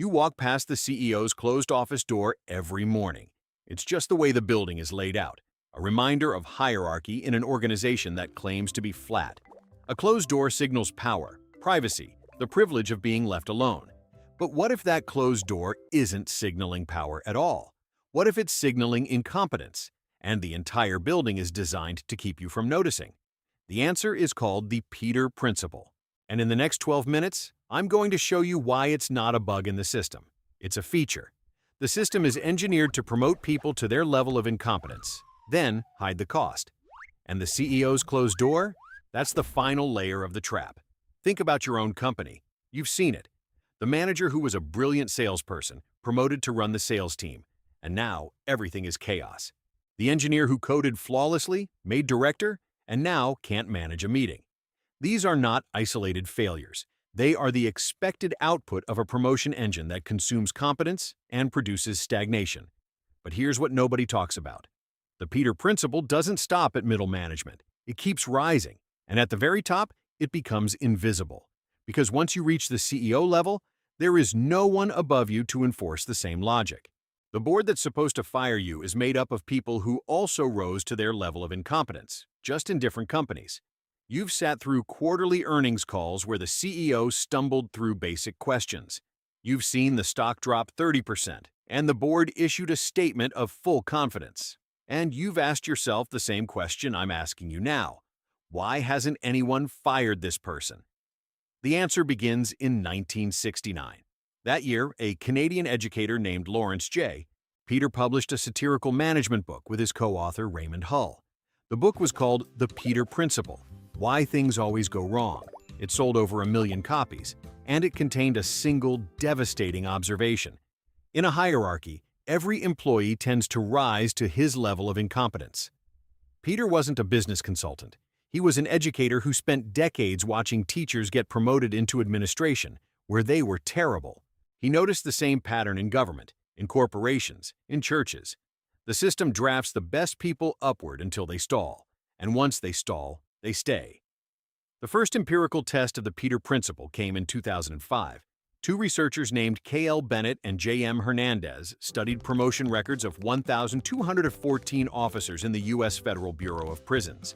You walk past the CEO's closed office door every morning. It's just the way the building is laid out, a reminder of hierarchy in an organization that claims to be flat. A closed door signals power, privacy, the privilege of being left alone. But what if that closed door isn't signaling power at all? What if it's signaling incompetence, and the entire building is designed to keep you from noticing? The answer is called the Peter Principle. And in the next 12 minutes, I'm going to show you why it's not a bug in the system. It's a feature. The system is engineered to promote people to their level of incompetence, then hide the cost. And the CEO's closed door? That's the final layer of the trap. Think about your own company. You've seen it. The manager who was a brilliant salesperson, promoted to run the sales team, and now everything is chaos. The engineer who coded flawlessly, made director, and now can't manage a meeting. These are not isolated failures. They are the expected output of a promotion engine that consumes competence and produces stagnation. But here's what nobody talks about. The Peter Principle doesn't stop at middle management. It keeps rising, and at the very top, it becomes invisible. Because once you reach the CEO level, there is no one above you to enforce the same logic. The board that's supposed to fire you is made up of people who also rose to their level of incompetence, just in different companies. You've sat through quarterly earnings calls where the CEO stumbled through basic questions. You've seen the stock drop 30%, and the board issued a statement of full confidence. And you've asked yourself the same question I'm asking you now. Why hasn't anyone fired this person? The answer begins in 1969. That year, a Canadian educator named Lawrence J. Peter published a satirical management book with his co-author Raymond Hull. The book was called The Peter Principle: Why Things Always Go Wrong. It sold over 1 million copies, and it contained a single devastating observation. In a hierarchy, every employee tends to rise to his level of incompetence. Peter wasn't a business consultant. He was an educator who spent decades watching teachers get promoted into administration, where they were terrible. He noticed the same pattern in government, in corporations, in churches. The system drafts the best people upward until they stall, and once they stall, they stay. The first empirical test of the Peter Principle came in 2005. Two researchers named K.L. Bennett and J.M. Hernandez studied promotion records of 1,214 officers in the U.S. Federal Bureau of Prisons.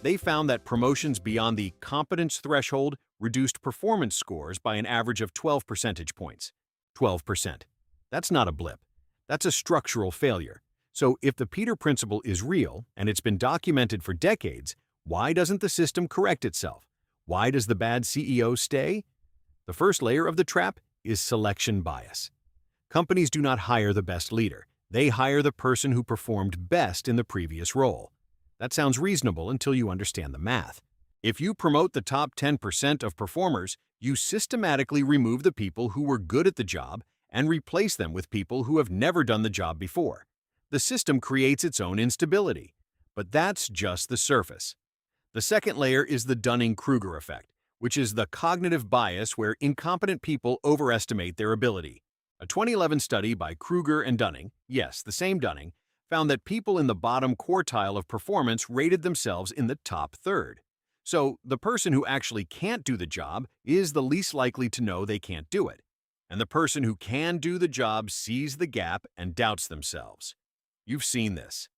They found that promotions beyond the competence threshold reduced performance scores by an average of 12 percentage points. 12%. That's not a blip. That's a structural failure. So if the Peter Principle is real, and it's been documented for decades, why doesn't the system correct itself? Why does the bad CEO stay? The first layer of the trap is selection bias. Companies do not hire the best leader. They hire the person who performed best in the previous role. That sounds reasonable until you understand the math. If you promote the top 10% of performers, you systematically remove the people who were good at the job and replace them with people who have never done the job before. The system creates its own instability. But that's just the surface. The second layer is the Dunning-Kruger effect, which is the cognitive bias where incompetent people overestimate their ability. A 2011 study by Kruger and Dunning, yes, the same Dunning, found that people in the bottom quartile of performance rated themselves in the top third. So the person who actually can't do the job is the least likely to know they can't do it. And the person who can do the job sees the gap and doubts themselves. You've seen this.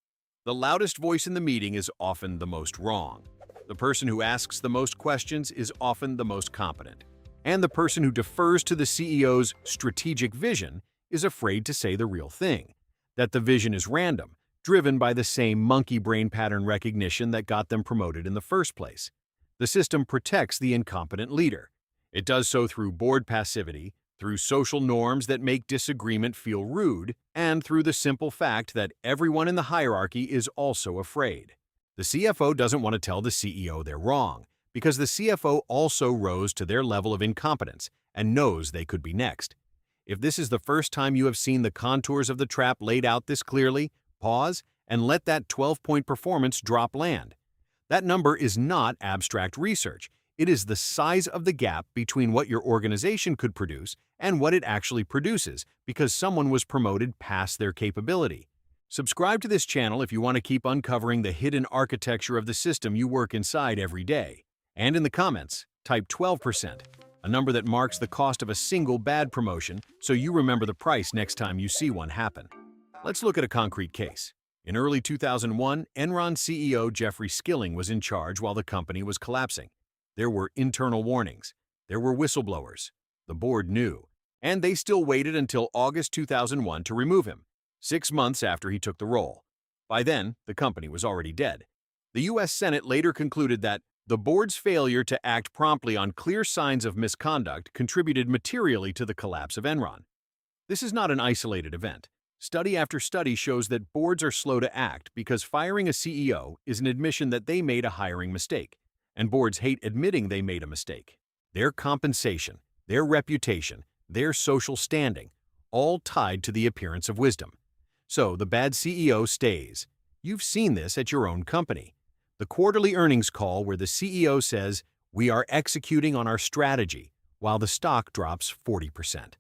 The loudest voice in the meeting is often the most wrong. The person who asks the most questions is often the most competent. And the person who defers to the CEO's strategic vision is afraid to say the real thing, that the vision is random, driven by the same monkey brain pattern recognition that got them promoted in the first place. The system protects the incompetent leader. It does so through board passivity, through social norms that make disagreement feel rude, and through the simple fact that everyone in the hierarchy is also afraid. The CFO doesn't want to tell the CEO they're wrong, because the CFO also rose to their level of incompetence and knows they could be next. If this is the first time you have seen the contours of the trap laid out this clearly, pause and let that 12-point performance drop land. That number is not abstract research. It is the size of the gap between what your organization could produce and what it actually produces because someone was promoted past their capability. Subscribe to this channel if you want to keep uncovering the hidden architecture of the system you work inside every day. And in the comments, type 12%. a number that marks the cost of a single bad promotion so you remember the price next time you see one happen. Let's look at a concrete case. In early 2001, Enron CEO Jeffrey Skilling was in charge while the company was collapsing. There were internal warnings. There were whistleblowers. The board knew. And they still waited until August 2001 to remove him, 6 months after he took the role. By then, the company was already dead. The U.S. Senate later concluded that the board's failure to act promptly on clear signs of misconduct contributed materially to the collapse of Enron. This is not an isolated event. Study after study shows that boards are slow to act because firing a CEO is an admission that they made a hiring mistake, and boards hate admitting they made a mistake. Their compensation, their reputation, their social standing, all tied to the appearance of wisdom. So the bad CEO stays. You've seen this at your own company. The quarterly earnings call where the CEO says, "We are executing on our strategy," while the stock drops 40%.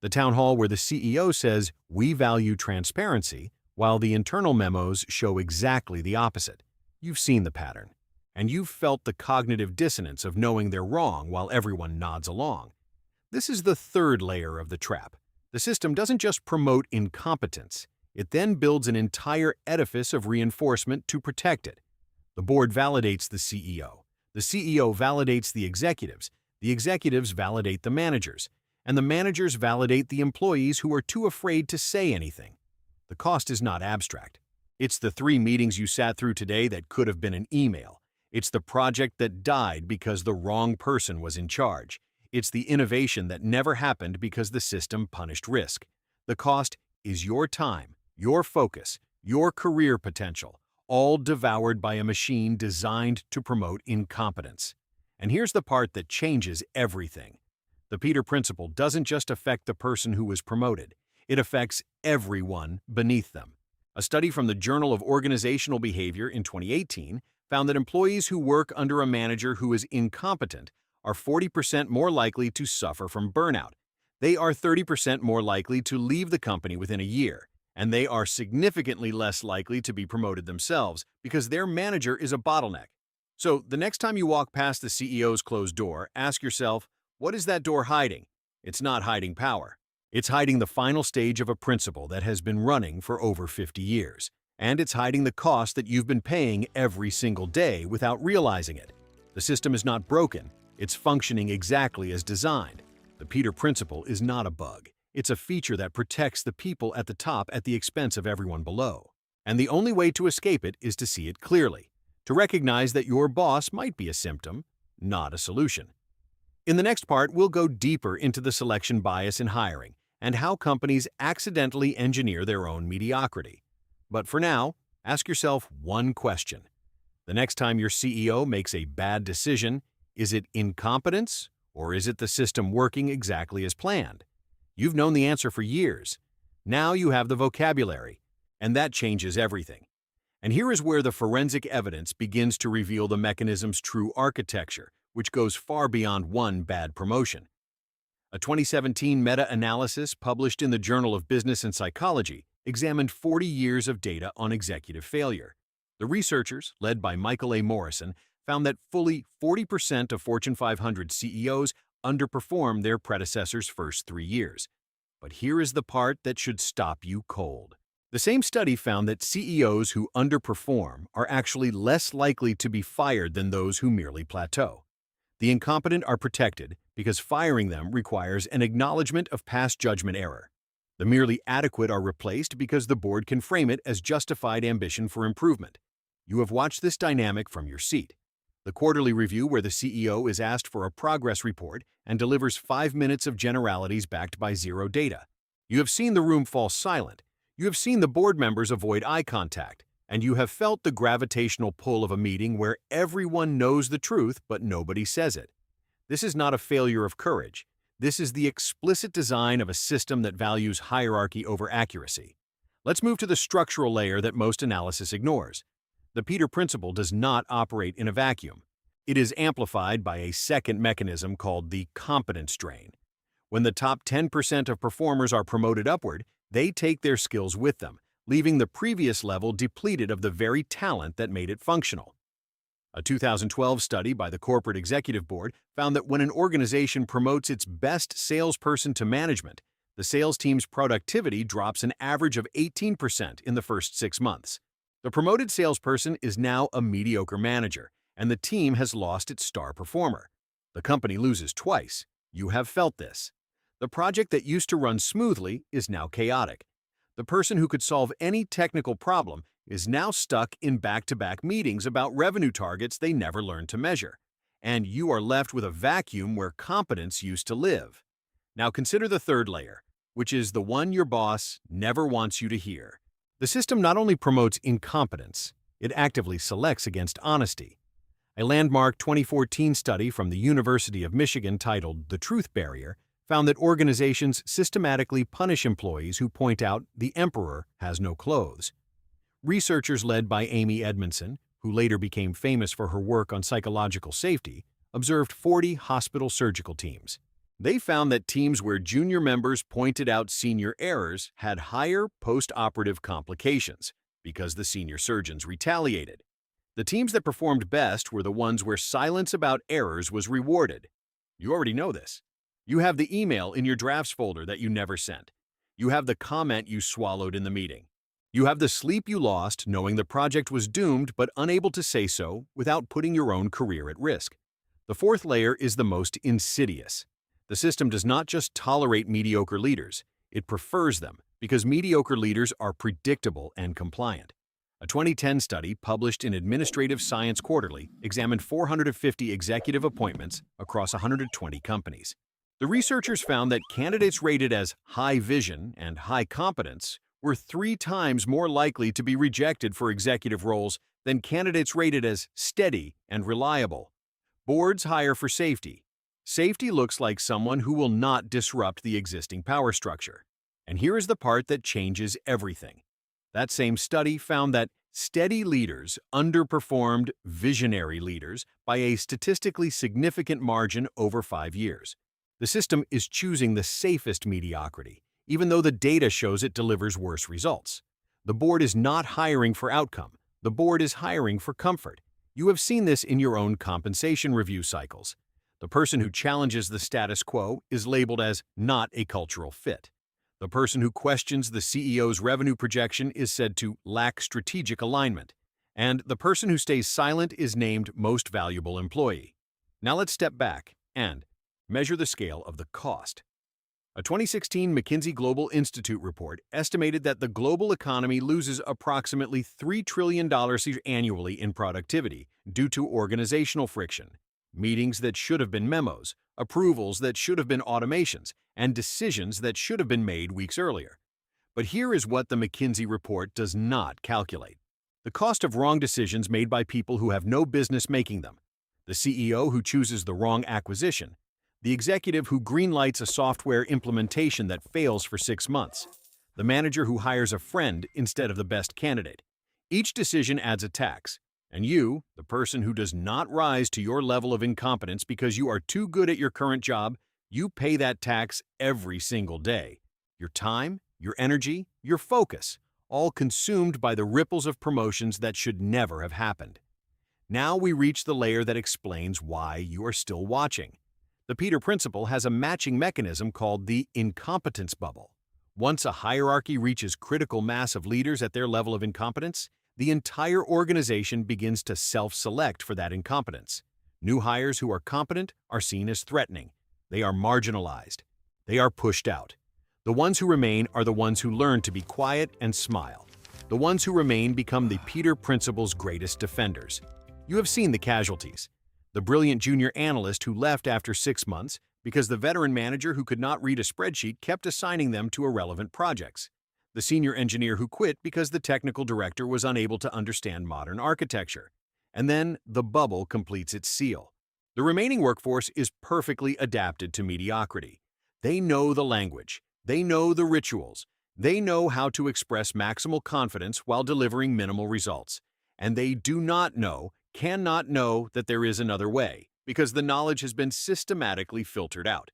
The town hall where the CEO says, "We value transparency," while the internal memos show exactly the opposite. You've seen the pattern. And you've felt the cognitive dissonance of knowing they're wrong while everyone nods along. This is the third layer of the trap. The system doesn't just promote incompetence. It then builds an entire edifice of reinforcement to protect it. The board validates the CEO. The CEO validates the executives validate the managers, and the managers validate the employees who are too afraid to say anything. The cost is not abstract. It's the 3 meetings you sat through today that could have been an email. It's the project that died because the wrong person was in charge. It's the innovation that never happened because the system punished risk. The cost is your time, your focus, your career potential, all devoured by a machine designed to promote incompetence. And here's the part that changes everything. The Peter Principle doesn't just affect the person who was promoted. It affects everyone beneath them. A study from the Journal of Organizational Behavior in 2018 found that employees who work under a manager who is incompetent are 40% more likely to suffer from burnout. They are 30% more likely to leave the company within a year. And they are significantly less likely to be promoted themselves because their manager is a bottleneck. So the next time you walk past the CEO's closed door, ask yourself, what is that door hiding? It's not hiding power. It's hiding the final stage of a principle that has been running for over 50 years. And it's hiding the cost that you've been paying every single day without realizing it. The system is not broken. It's functioning exactly as designed. The Peter Principle is not a bug. It's a feature that protects the people at the top at the expense of everyone below. And the only way to escape it is to see it clearly, to recognize that your boss might be a symptom, not a solution. In the next part, we'll go deeper into the selection bias in hiring and how companies accidentally engineer their own mediocrity. But for now, ask yourself one question. The next time your CEO makes a bad decision, is it incompetence or is it the system working exactly as planned? You've known the answer for years. Now you have the vocabulary, and that changes everything. And here is where the forensic evidence begins to reveal the mechanism's true architecture, which goes far beyond one bad promotion. A 2017 meta-analysis published in the Journal of Business and Psychology examined 40 years of data on executive failure. The researchers, led by Michael A. Morrison, found that fully 40% of Fortune 500 CEOs underperform their predecessors' first 3 years. But here is the part that should stop you cold. The same study found that CEOs who underperform are actually less likely to be fired than those who merely plateau. The incompetent are protected because firing them requires an acknowledgement of past judgment error. The merely adequate are replaced because the board can frame it as justified ambition for improvement. You have watched this dynamic from your seat. The quarterly review where the CEO is asked for a progress report and delivers 5 minutes of generalities backed by zero data. You have seen the room fall silent. You have seen the board members avoid eye contact. And you have felt the gravitational pull of a meeting where everyone knows the truth but nobody says it. This is not a failure of courage. This is the explicit design of a system that values hierarchy over accuracy. Let's move to the structural layer that most analysis ignores. The Peter Principle does not operate in a vacuum. It is amplified by a second mechanism called the competence drain. When the top 10% of performers are promoted upward, they take their skills with them, leaving the previous level depleted of the very talent that made it functional. A 2012 study by the Corporate Executive Board found that when an organization promotes its best salesperson to management, the sales team's productivity drops an average of 18% in the first 6 months. The promoted salesperson is now a mediocre manager, and the team has lost its star performer. The company loses twice. You have felt this. The project that used to run smoothly is now chaotic. The person who could solve any technical problem is now stuck in back-to-back meetings about revenue targets they never learned to measure. And you are left with a vacuum where competence used to live. Now consider the third layer, which is the one your boss never wants you to hear. The system not only promotes incompetence, it actively selects against honesty. A landmark 2014 study from the University of Michigan titled The Truth Barrier found that organizations systematically punish employees who point out the emperor has no clothes. Researchers led by Amy Edmondson, who later became famous for her work on psychological safety, observed 40 hospital surgical teams. They found that teams where junior members pointed out senior errors had higher post-operative complications because the senior surgeons retaliated. The teams that performed best were the ones where silence about errors was rewarded. You already know this. You have the email in your drafts folder that you never sent. You have the comment you swallowed in the meeting. You have the sleep you lost knowing the project was doomed but unable to say so without putting your own career at risk. The fourth layer is the most insidious. The system does not just tolerate mediocre leaders, it prefers them because mediocre leaders are predictable and compliant. A 2010 study published in Administrative Science Quarterly examined 450 executive appointments across 120 companies. The researchers found that candidates rated as high vision and high competence were 3 times more likely to be rejected for executive roles than candidates rated as steady and reliable. Boards hire for safety. Safety looks like someone who will not disrupt the existing power structure. And here is the part that changes everything. That same study found that steady leaders underperformed visionary leaders by a statistically significant margin over 5 years. The system is choosing the safest mediocrity, even though the data shows it delivers worse results. The board is not hiring for outcome. The board is hiring for comfort. You have seen this in your own compensation review cycles. The person who challenges the status quo is labeled as not a cultural fit. The person who questions the CEO's revenue projection is said to lack strategic alignment. And the person who stays silent is named most valuable employee. Now let's step back and measure the scale of the cost. A 2016 McKinsey Global Institute report estimated that the global economy loses approximately $3 trillion annually in productivity due to organizational friction, meetings that should have been memos, approvals that should have been automations, and decisions that should have been made weeks earlier. But here is what the McKinsey report does not calculate: the cost of wrong decisions made by people who have no business making them, the CEO who chooses the wrong acquisition, the executive who greenlights a software implementation that fails for 6 months, the manager who hires a friend instead of the best candidate. Each decision adds a tax, and you, the person who does not rise to your level of incompetence because you are too good at your current job, you pay that tax every single day. Your time, your energy, your focus, all consumed by the ripples of promotions that should never have happened. Now we reach the layer that explains why you are still watching. The Peter Principle has a matching mechanism called the incompetence bubble. Once a hierarchy reaches critical mass of leaders at their level of incompetence, the entire organization begins to self-select for that incompetence. New hires who are competent are seen as threatening. They are marginalized. They are pushed out. The ones who remain are the ones who learn to be quiet and smile. The ones who remain become the Peter Principle's greatest defenders. You have seen the casualties. The brilliant junior analyst who left after 6 months because the veteran manager who could not read a spreadsheet kept assigning them to irrelevant projects. The senior engineer who quit because the technical director was unable to understand modern architecture. And then the bubble completes its seal. The remaining workforce is perfectly adapted to mediocrity. They know the language. They know the rituals. They know how to express maximal confidence while delivering minimal results. And they do not know, cannot know that there is another way, because the knowledge has been systematically filtered out.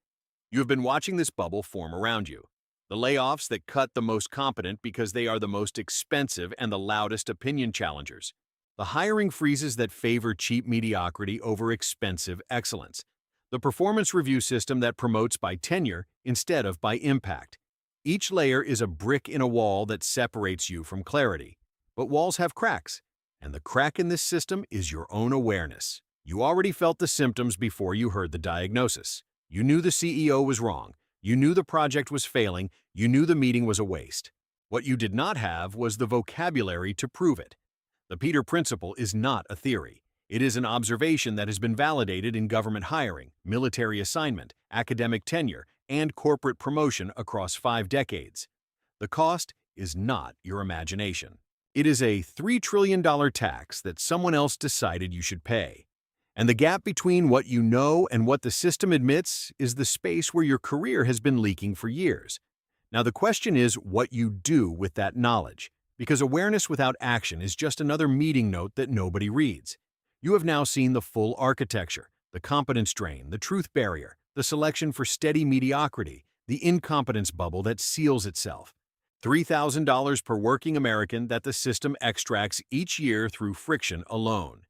You have been watching this bubble form around you. The layoffs that cut the most competent because they are the most expensive and the loudest opinion challengers. The hiring freezes that favor cheap mediocrity over expensive excellence. The performance review system that promotes by tenure instead of by impact. Each layer is a brick in a wall that separates you from clarity. But walls have cracks, and the crack in this system is your own awareness. You already felt the symptoms before you heard the diagnosis. You knew the CEO was wrong. You knew the project was failing. You knew the meeting was a waste. What you did not have was the vocabulary to prove it. The Peter Principle is not a theory. It is an observation that has been validated in government hiring, military assignment, academic tenure, and corporate promotion across 5 decades. The cost is not your imagination. It is a $3 trillion tax that someone else decided you should pay. And the gap between what you know and what the system admits is the space where your career has been leaking for years. Now the question is what you do with that knowledge, because awareness without action is just another meeting note that nobody reads. You have now seen the full architecture, the competence drain, the truth barrier, the selection for steady mediocrity, the incompetence bubble that seals itself. $3,000 per working American that the system extracts each year through friction alone.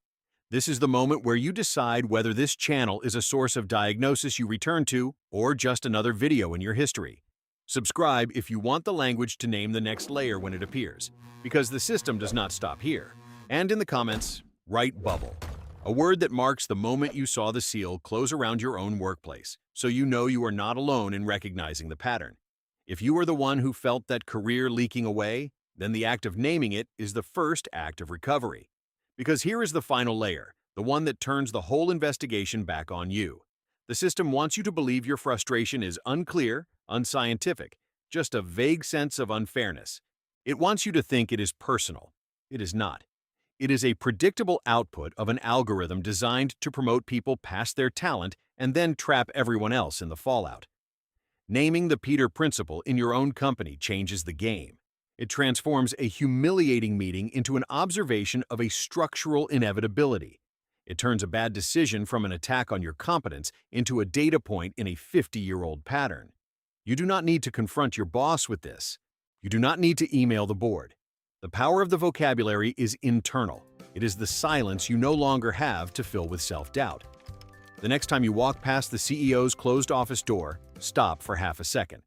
This is the moment where you decide whether this channel is a source of diagnosis you return to or just another video in your history. Subscribe if you want the language to name the next layer when it appears, because the system does not stop here. And in the comments, write bubble, a word that marks the moment you saw the seal close around your own workplace, so you know you are not alone in recognizing the pattern. If you are the one who felt that career leaking away, then the act of naming it is the first act of recovery. Because here is the final layer, the one that turns the whole investigation back on you. The system wants you to believe your frustration is unclear, unscientific, just a vague sense of unfairness. It wants you to think it is personal. It is not. It is a predictable output of an algorithm designed to promote people past their talent and then trap everyone else in the fallout. Naming the Peter Principle in your own company changes the game. It transforms a humiliating meeting into an observation of a structural inevitability. It turns a bad decision from an attack on your competence into a data point in a 50-year-old pattern. You do not need to confront your boss with this. You do not need to email the board. The power of the vocabulary is internal. It is the silence you no longer have to fill with self-doubt. The next time you walk past the CEO's closed office door, stop for half a second.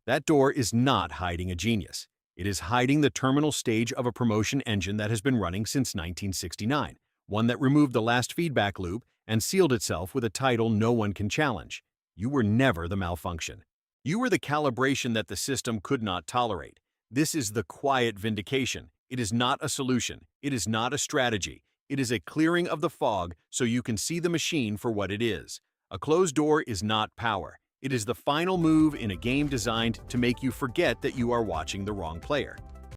That door is not hiding a genius. It is hiding the terminal stage of a promotion engine that has been running since 1969, one that removed the last feedback loop and sealed itself with a title no one can challenge. You were never the malfunction. You were the calibration that the system could not tolerate. This is the quiet vindication. It is not a solution. It is not a strategy. It is a clearing of the fog so you can see the machine for what it is. A closed door is not power. It is the final move in a game designed to make you forget that you are watching the wrong player.